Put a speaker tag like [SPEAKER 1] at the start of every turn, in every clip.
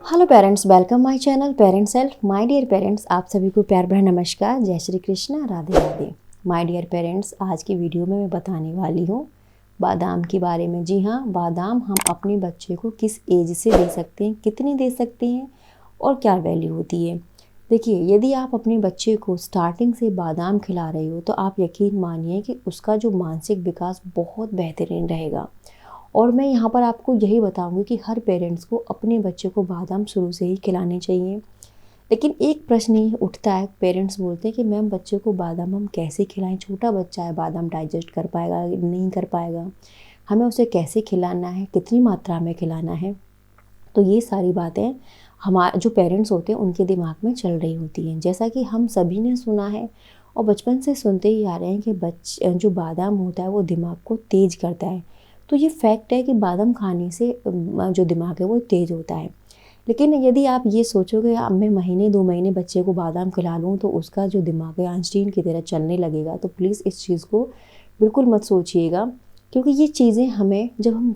[SPEAKER 1] Hello parents, welcome my channel parents help. My dear parents, आप सभी को प्यार भरा नमस्कार, जय Shri Krishna, Radhe Radhe. My dear parents, आज की वीडियो में मैं बताने वाली हूँ बादाम के बारे में। जी हाँ, बादाम हम अपने बच्चे को किस एज से दे सकते हैं, कितनी दे सकते हैं और क्या वैल्यू होती है। देखिए, यदि आप अपने बच्चे को स्टार्टिंग से बादाम खिला रहे हो तो आप यकीन मानिए कि उसका जो मानसिक विकास बहुत बेहतरीन रहेगा। और मैं यहाँ पर आपको यही बताऊँगी कि हर पेरेंट्स को अपने बच्चे को बादाम शुरू से ही खिलाने चाहिए। लेकिन एक प्रश्न ये उठता है, पेरेंट्स बोलते हैं कि मैम बच्चे को बादाम हम कैसे खिलाएं, छोटा बच्चा है, बादाम डाइजेस्ट कर पाएगा नहीं कर पाएगा, हमें उसे कैसे खिलाना है, कितनी मात्रा में खिलाना है। तो ये सारी बातें हमारे जो पेरेंट्स होते हैं उनके दिमाग में चल रही होती हैं। जैसा कि हम सभी ने सुना है और बचपन से सुनते ही आ रहे हैं कि जो बादाम होता है वो दिमाग को तेज करता है। तो ये फैक्ट है कि बादाम खाने से जो दिमाग है वो तेज़ होता है। लेकिन यदि आप ये सोचोगे अब मैं महीने 2 महीने बच्चे को बादाम खिला लूँ तो उसका जो दिमाग है आइंस्टीन की तरह चलने लगेगा, तो प्लीज़ इस चीज़ को बिल्कुल मत सोचिएगा। क्योंकि ये चीज़ें हमें जब हम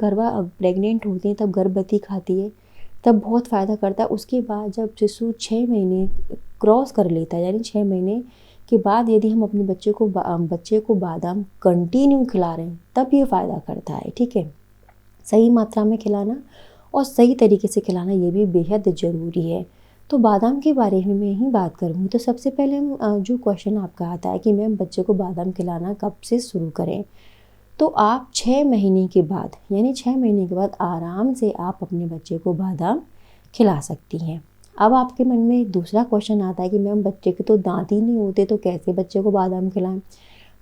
[SPEAKER 1] प्रेग्नेंट होते हैं तब गर्भवती खाती है तब बहुत फ़ायदा करता है। उसके बाद जब शिशु 6 महीने क्रॉस कर लेता है, यानी 6 महीने के बाद यदि हम अपने बच्चे को बादाम कंटिन्यू खिला रहे हैं तब ये फ़ायदा करता है। ठीक है, सही मात्रा में खिलाना और सही तरीके से खिलाना ये भी बेहद ज़रूरी है। तो बादाम के बारे में मैं ही बात करूँगी तो सबसे पहले हम जो क्वेश्चन आपका आता है कि मैम बच्चे को बादाम खिलाना कब से शुरू करें, तो आप 6 महीने के बाद, यानी 6 महीने के बाद आराम से आप अपने बच्चे को बादाम खिला सकती हैं। अब आपके मन में एक दूसरा क्वेश्चन आता है कि मैम बच्चे के तो दांत ही नहीं होते तो कैसे बच्चे को बादाम खिलाएं।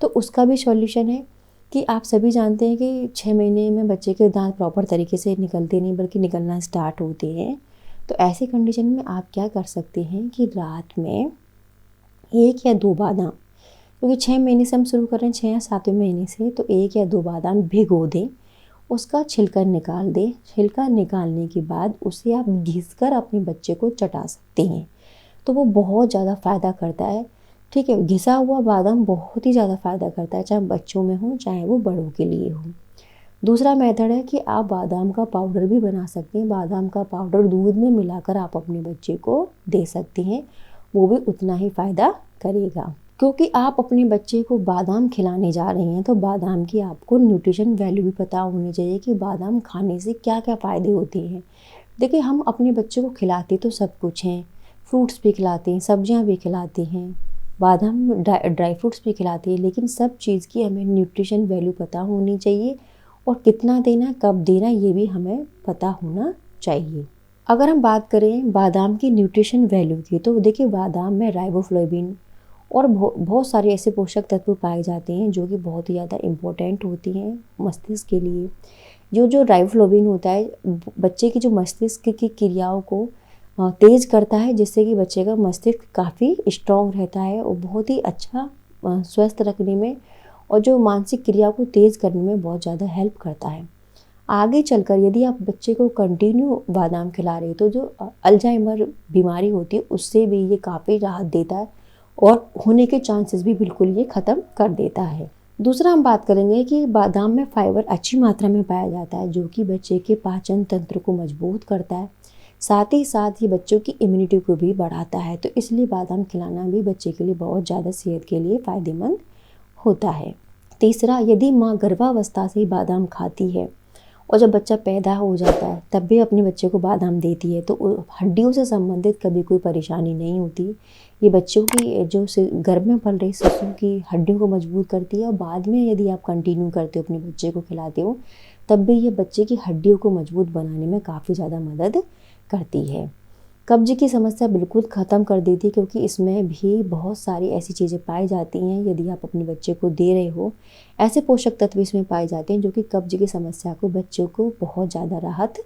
[SPEAKER 1] तो उसका भी सॉल्यूशन है कि आप सभी जानते हैं कि 6 महीने में बच्चे के दांत प्रॉपर तरीके से निकलते नहीं बल्कि निकलना स्टार्ट होते हैं। तो ऐसी कंडीशन में आप क्या कर सकते हैं कि रात में 1 या 2 बादाम, क्योंकि 6 महीने से हम शुरू कर रहे हैं, 6 या 7वें महीने से, तो 1 या 2 बादाम भिगो दें, उसका छिलका निकाल दें। छिलका निकालने के बाद उसे आप घिसकर अपने बच्चे को चटा सकते हैं, तो वो बहुत ज़्यादा फ़ायदा करता है। ठीक है, घिसा हुआ बादाम बहुत ही ज़्यादा फ़ायदा करता है, चाहे बच्चों में हो चाहे वो बड़ों के लिए हो। दूसरा मेथड है कि आप बादाम का पाउडर भी बना सकते हैं। बादाम का पाउडर दूध में मिलाकर आप अपने बच्चे को दे सकते हैं, वो भी उतना ही फ़ायदा करेगा। क्योंकि आप अपने बच्चे को बादाम खिलाने जा रहे हैं तो बादाम की आपको न्यूट्रिशन वैल्यू भी पता होनी चाहिए कि बादाम खाने से क्या क्या फ़ायदे होते हैं। देखिए, हम अपने बच्चे को खिलाते तो सब कुछ हैं, फ्रूट्स भी खिलाते हैं, सब्जियां भी खिलाते हैं, बादाम ड्राई फ्रूट्स भी खिलाते हैं, लेकिन सब चीज़ की हमें न्यूट्रिशन वैल्यू पता होनी चाहिए और कितना देना कब देना ये भी हमें पता होना चाहिए। अगर हम बात करें बादाम की न्यूट्रिशन वैल्यू की, तो देखिए बादाम में राइबोफ्लेविन और बहुत सारे ऐसे पोषक तत्व पाए जाते हैं जो कि बहुत ही ज़्यादा इम्पोर्टेंट होती हैं मस्तिष्क के लिए। जो राइबोफ्लेविन होता है बच्चे की जो मस्तिष्क की क्रियाओं को तेज़ करता है, जिससे कि बच्चे का मस्तिष्क काफ़ी स्ट्रॉन्ग रहता है और बहुत ही अच्छा स्वस्थ रखने में और जो मानसिक क्रिया को तेज़ करने में बहुत ज़्यादा हेल्प करता है। आगे चलकर यदि आप बच्चे को कंटिन्यू बादाम खिला रहे हो तो जो अल्जाइमर बीमारी होती है उससे भी ये काफ़ी राहत देता है और होने के चांसेस भी बिल्कुल ये ख़त्म कर देता है। दूसरा हम बात करेंगे कि बादाम में फाइबर अच्छी मात्रा में पाया जाता है जो कि बच्चे के पाचन तंत्र को मजबूत करता है, साथ ही साथ ये बच्चों की इम्यूनिटी को भी बढ़ाता है। तो इसलिए बादाम खिलाना भी बच्चे के लिए बहुत ज़्यादा सेहत के लिए फ़ायदेमंद होता है। तीसरा, यदि माँ गर्भावस्था से ही बादाम खाती है और जब बच्चा पैदा हो जाता है तब भी अपने बच्चे को बादाम देती है तो हड्डियों से संबंधित कभी कोई परेशानी नहीं होती। ये बच्चों की जो गर्भ में पल रही शिशु की हड्डियों को मजबूत करती है और बाद में यदि आप कंटिन्यू करते हो अपने बच्चे को खिलाते हो तब भी ये बच्चे की हड्डियों को मजबूत बनाने में काफ़ी ज़्यादा मदद करती है। कब्ज की समस्या बिल्कुल ख़त्म कर देती है क्योंकि इसमें भी बहुत सारी ऐसी चीज़ें पाई जाती हैं, यदि आप अपने बच्चे को दे रहे हो ऐसे पोषक तत्व इसमें पाए जाते हैं जो कि कब्ज की समस्या को बच्चों को बहुत ज़्यादा राहत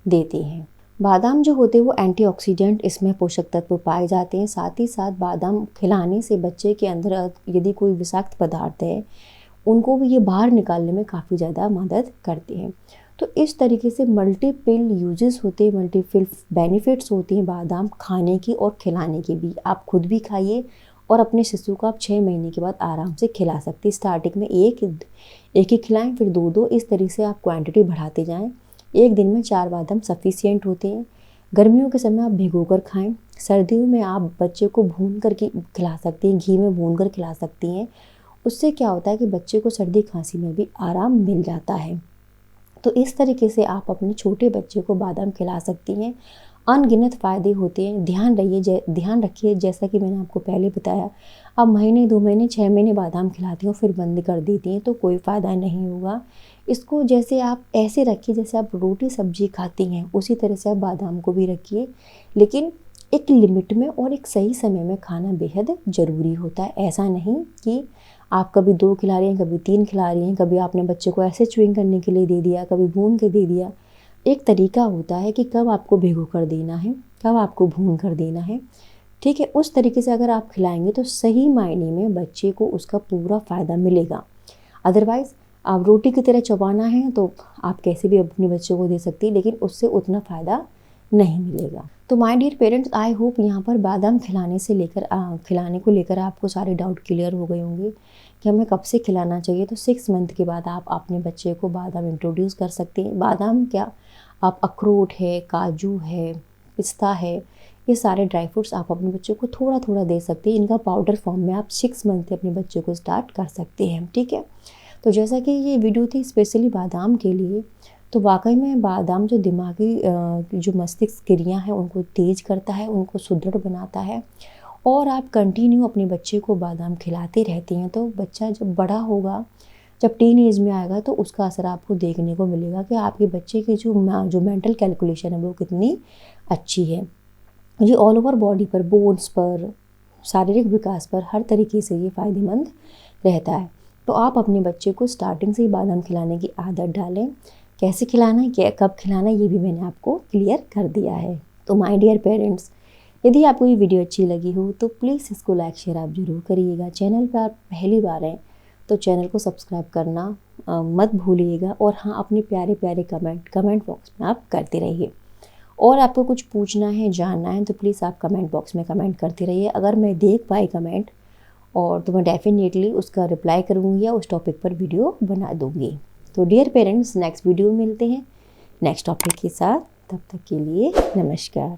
[SPEAKER 1] देते हैं। बादाम जो होते हैं वो एंटीऑक्सीडेंट इसमें पोषक तत्व पाए जाते हैं, साथ ही साथ बादाम खिलाने से बच्चे के अंदर यदि कोई विषाक्त पदार्थ है उनको भी ये बाहर निकालने में काफ़ी ज़्यादा मदद करते हैं। तो इस तरीके से मल्टीपल यूजेस होते हैं, मल्टीपल बेनिफिट्स होती हैं बादाम खाने की और खिलाने की भी। आप खुद भी खाइए और अपने शिशु को आप 6 महीने के बाद आराम से खिला सकते हैं। स्टार्टिंग में एक एक ही खिलाएं, फिर 2-2, इस तरीके से आप क्वांटिटी बढ़ाते जाएं। एक दिन में 4 बादाम सफिशिएंट होते हैं। गर्मियों के समय आप भिगोकर खाएं। सर्दियों में आप बच्चे को भून कर के खिला सकती हैं, घी में भून कर खिला सकती हैं। उससे क्या होता है कि बच्चे को सर्दी खांसी में भी आराम मिल जाता है। तो इस तरीके से आप अपने छोटे बच्चे को बादाम खिला सकती हैं। अनगिनत फ़ायदे होते हैं। ध्यान रखिए, जैसा कि मैंने आपको पहले बताया, आप महीने 2 महीने 6 महीने बादाम खिलाती हो फिर बंद कर देती हैं तो कोई फ़ायदा नहीं होगा। इसको जैसे आप ऐसे रखिए जैसे आप रोटी सब्जी खाती हैं, उसी तरह से आप बादाम को भी रखिए, लेकिन एक लिमिट में और एक सही समय में खाना बेहद ज़रूरी होता है। ऐसा नहीं कि आप कभी 2 खिला रही हैं, कभी 3 खिला रही हैं, कभी आपने बच्चे को ऐसे च्युइंग करने के लिए दे दिया, कभी भून के दे दिया। एक तरीका होता है कि कब आपको भिगो कर देना है, कब आपको भून कर देना है, ठीक है। उस तरीके से अगर आप खिलाएंगे तो सही मायने में बच्चे को उसका पूरा फ़ायदा मिलेगा। अदरवाइज़ आप रोटी की तरह चबाना है तो आप कैसे भी अपने बच्चों को दे सकती हैं, लेकिन उससे उतना फ़ायदा नहीं मिलेगा। तो my dear parents, I hope यहाँ पर बादाम खिलाने को लेकर आपको सारे डाउट क्लियर हो गए होंगे कि हमें कब से खिलाना चाहिए। तो 6 मंथ के बाद आप अपने बच्चे को बादाम इंट्रोड्यूस कर सकते हैं। बादाम क्या, आप अखरोट है, काजू है, पिस्ता है, ये सारे ड्राई फ्रूट्स आप अपने बच्चों को थोड़ा थोड़ा दे सकते हैं। इनका पाउडर फॉर्म में आप 6 मंथ से अपने बच्चों को स्टार्ट कर सकते हैं, ठीक है। तो जैसा कि ये वीडियो थी स्पेशली बादाम के लिए, तो वाकई में बादाम जो दिमागी जो मस्तिष्क क्रिया है उनको तेज़ करता है, उनको सुदृढ़ बनाता है। और आप कंटिन्यू अपने बच्चे को बादाम खिलाते रहती हैं तो बच्चा जब बड़ा होगा, जब टीन एज में आएगा, तो उसका असर आपको देखने को मिलेगा कि आपके बच्चे की जो मेंटल कैलकुलेशन है वो कितनी अच्छी है। ये ऑल ओवर बॉडी पर, बोन्स पर, शारीरिक विकास पर, हर तरीके से ये फ़ायदेमंद रहता है। तो आप अपने बच्चे को स्टार्टिंग से ही बादाम खिलाने की आदत डालें। कैसे खिलाना है, क्या कब खिलाना है, ये भी मैंने आपको क्लियर कर दिया है। तो माय डियर पेरेंट्स, यदि आपको ये वीडियो अच्छी लगी हो तो प्लीज़ इसको लाइक शेयर आप ज़रूर करिएगा। चैनल पर आप पहली बार हैं तो चैनल को सब्सक्राइब करना मत भूलिएगा। और हाँ, अपने प्यारे प्यारे कमेंट बॉक्स में आप करते रहिए। और आपको कुछ पूछना है, जानना है, तो प्लीज़ आप कमेंट बॉक्स में कमेंट करते रहिए। अगर मैं देख पाई कमेंट और तो मैं डेफिनेटली उसका रिप्लाई करूँगी या उस टॉपिक पर वीडियो बना दूँगी। तो डियर पेरेंट्स, नेक्स्ट वीडियो में मिलते हैं नेक्स्ट टॉपिक के साथ। तब तक के लिए नमस्कार।